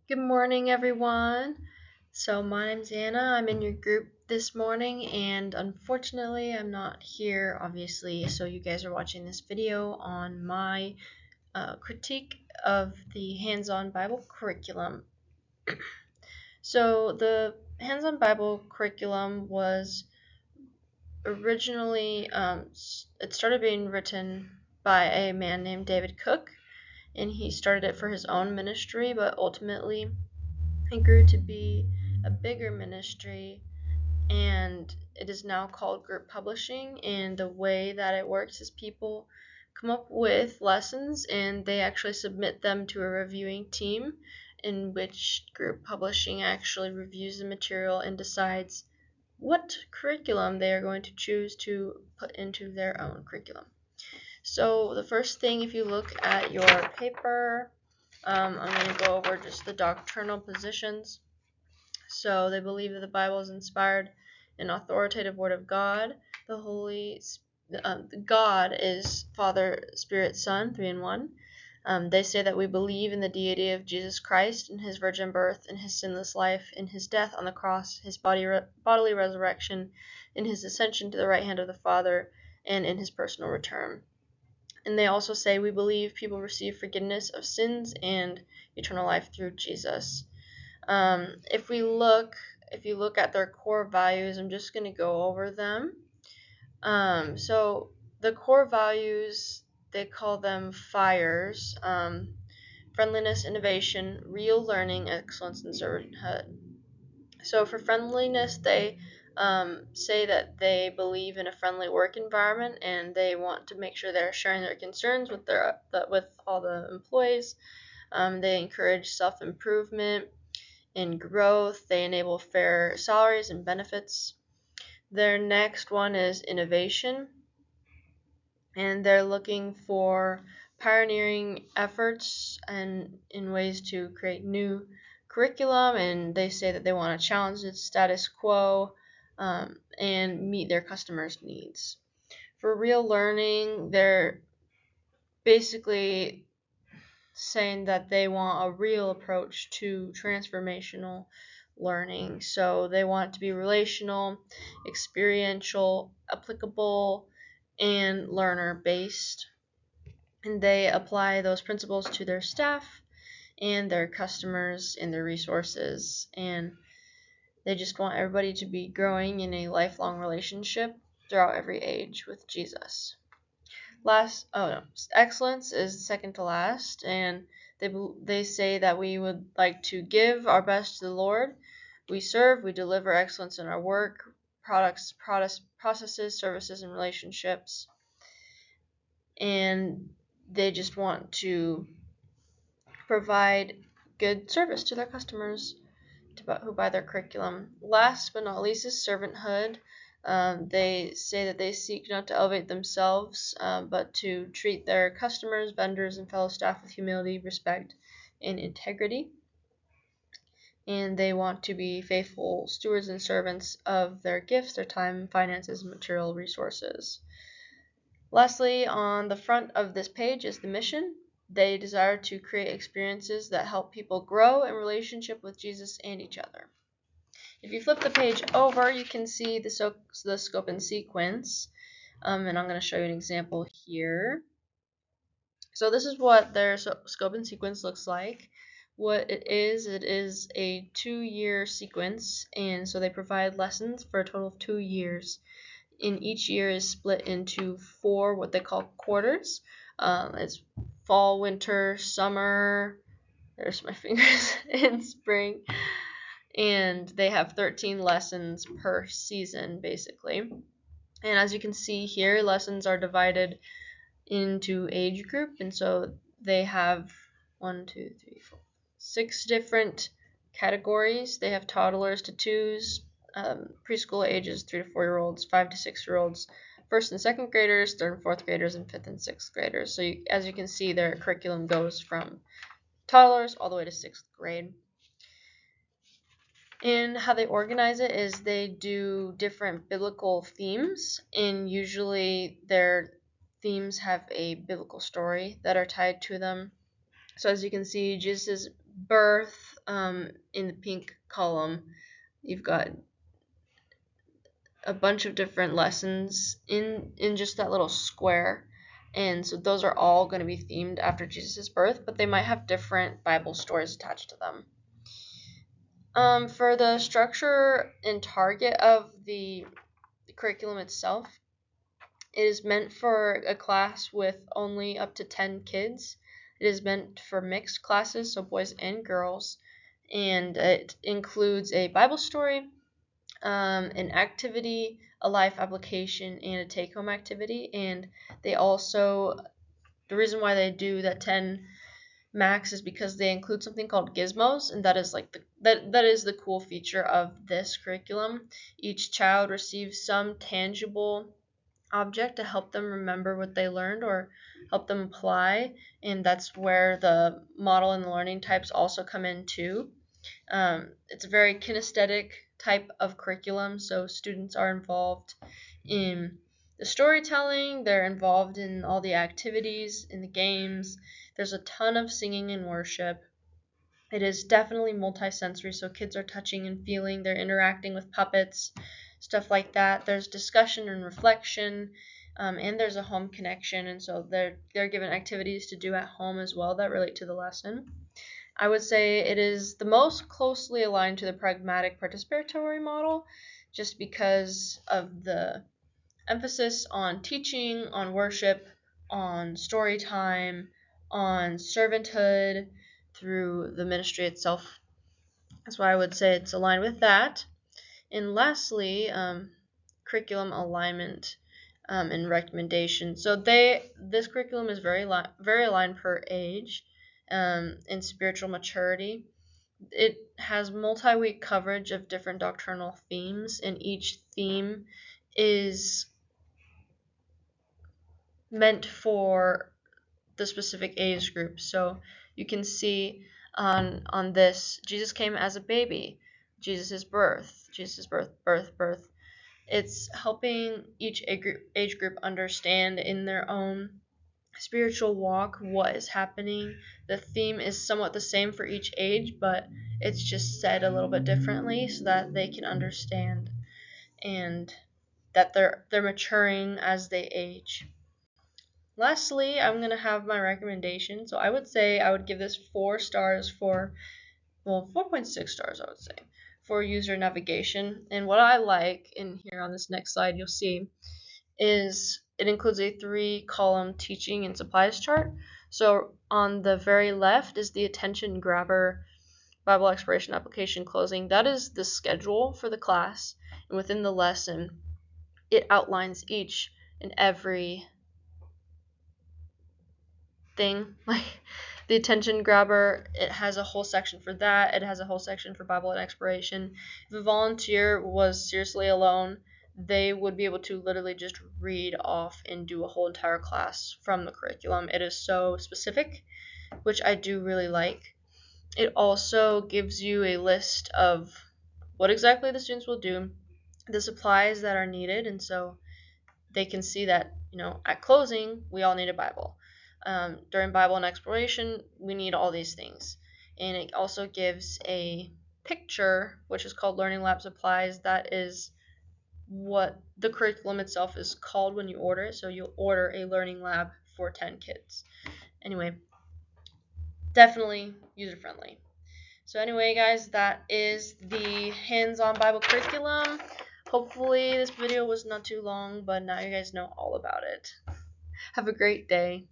Good morning, everyone. So, my name's Anna. I'm in your group this morning, and unfortunately, I'm not here, obviously. So, you guys are watching this video on my critique of the Hands On Bible curriculum. So, the Hands On Bible curriculum was originally, it started being written by a man named David Cook, and he started it for his own ministry, but ultimately, it grew to be a bigger ministry, and it is now called group publishing. And the way that it works is people come up with lessons and they actually submit them to a reviewing team, in which group publishing actually reviews the material and decides what curriculum they are going to choose to put into their own curriculum. So the first thing, if you look at your paper, I'm going to go over just the doctrinal positions. So they believe that the Bible is inspired and authoritative Word of God. The Holy God is Father, Spirit, Son, 3 in 1. They say that we believe in the deity of Jesus Christ, in his virgin birth, in his sinless life, in his death on the cross, his bodily resurrection, in his ascension to the right hand of the Father, and in his personal return. And they also say we believe people receive forgiveness of sins and eternal life through Jesus. If you look at their core values, I'm just going to go over them. So the core values, they call them FIRES: friendliness, innovation, real learning, excellence, and servanthood. So for friendliness, they say that they believe in a friendly work environment, and they want to make sure they're sharing their concerns with with all the employees. They encourage self-improvement and growth. They enable fair salaries and benefits. Their next one is innovation, and they're looking for pioneering efforts and in ways to create new curriculum, and they say that they want to challenge the status quo and meet their customers' needs. For real learning, they're basically saying that they want a real approach to transformational learning. So they want it to be relational, experiential, applicable, and learner based. And they apply those principles to their staff and their customers and their resources. And they just want everybody to be growing in a lifelong relationship throughout every age with Jesus. Excellence is second to last, and they say that we would like to give our best to the Lord. We serve, we deliver excellence in our work, processes, services, and relationships. And they just want to provide good service to their customers who buy their curriculum. Last but not least is servanthood. They say that they seek not to elevate themselves, but to treat their customers, vendors, and fellow staff with humility, respect, and integrity. And they want to be faithful stewards and servants of their gifts, their time, finances, and material resources. Lastly, on the front of this page is the mission. They desire to create experiences that help people grow in relationship with Jesus and each other. If you flip the page over, you can see the scope and sequence, and I'm going to show you an example here. So this is what their scope and sequence looks like. What it is a 2-year sequence, and so they provide lessons for a total of 2 years. And each year is split into 4 what they call quarters. It's fall, winter, summer, there's my fingers, and spring. And they have 13 lessons per season, basically. And as you can see here, lessons are divided into age group, and so they have 6 different categories. They have toddlers to 2s, preschool ages 3 to 4-year-olds, 5 to 6-year-olds, 1st and 2nd graders, 3rd and 4th graders, and 5th and 6th graders. So as you can see, their curriculum goes from toddlers all the way to 6th grade. And how they organize it is they do different biblical themes, and usually their themes have a biblical story that are tied to them. So as you can see, Jesus' birth, in the pink column, you've got a bunch of different lessons in just that little square. And so those are all going to be themed after Jesus' birth, but they might have different Bible stories attached to them. For the structure and target of the curriculum itself, it is meant for a class with only up to 10 kids. It is meant for mixed classes, so boys and girls, and it includes a Bible story, an activity, a life application, and a take-home activity. And they also, the reason why they do that 10 max is because they include something called gizmos, and that is like that is the cool feature of this curriculum. Each child receives some tangible object to help them remember what they learned or help them apply, and that's where the model and the learning types also come in too. It's a very kinesthetic type of curriculum, so students are involved in the storytelling, they're involved in all the activities, in the games. There's a ton of singing and worship. It is definitely multisensory, so kids are touching and feeling, they're interacting with puppets, stuff like that. There's discussion and reflection, and there's a home connection, and so they're given activities to do at home as well that relate to the lesson. I would say it is the most closely aligned to the pragmatic participatory model, just because of the emphasis on teaching, on worship, on story time, on servanthood through the ministry itself. That's why I would say it's aligned with that. And lastly, curriculum alignment and recommendation. So this curriculum is very aligned per age in spiritual maturity. It has multi-week coverage of different doctrinal themes, and each theme is meant for the specific age group. So you can see on this, Jesus came as a baby, Jesus' birth, birth. It's helping each age group understand in their own spiritual walk what is happening. The theme is somewhat the same for each age, but it's just said a little bit differently so that they can understand and that they're maturing as they age. Lastly, I'm going to have my recommendation. So I would say I would give this 4 stars for, well, 4.6 stars I would say, for user navigation. And what I like in here on this next slide you'll see is it includes a 3-column teaching and supplies chart. So on the very left is the attention grabber Bible exploration application closing. That is the schedule for the class, and within the lesson it outlines each and every thing. Like the attention grabber, it has a whole section for that. It has a whole section for Bible and exploration. If a volunteer was seriously alone, they would be able to literally just read off and do a whole entire class from the curriculum. It is so specific, which I do really like. It also gives you a list of what exactly the students will do, the supplies that are needed, and so they can see that, at closing, we all need a Bible. During Bible and exploration, we need all these things. And it also gives a picture, which is called Learning Lab Supplies. That is what the curriculum itself is called when you order it. So you'll order a learning lab for 10 kids. Anyway, definitely user-friendly. So anyway, guys, that is the hands-on Bible curriculum. Hopefully this video was not too long, but now you guys know all about it. Have a great day.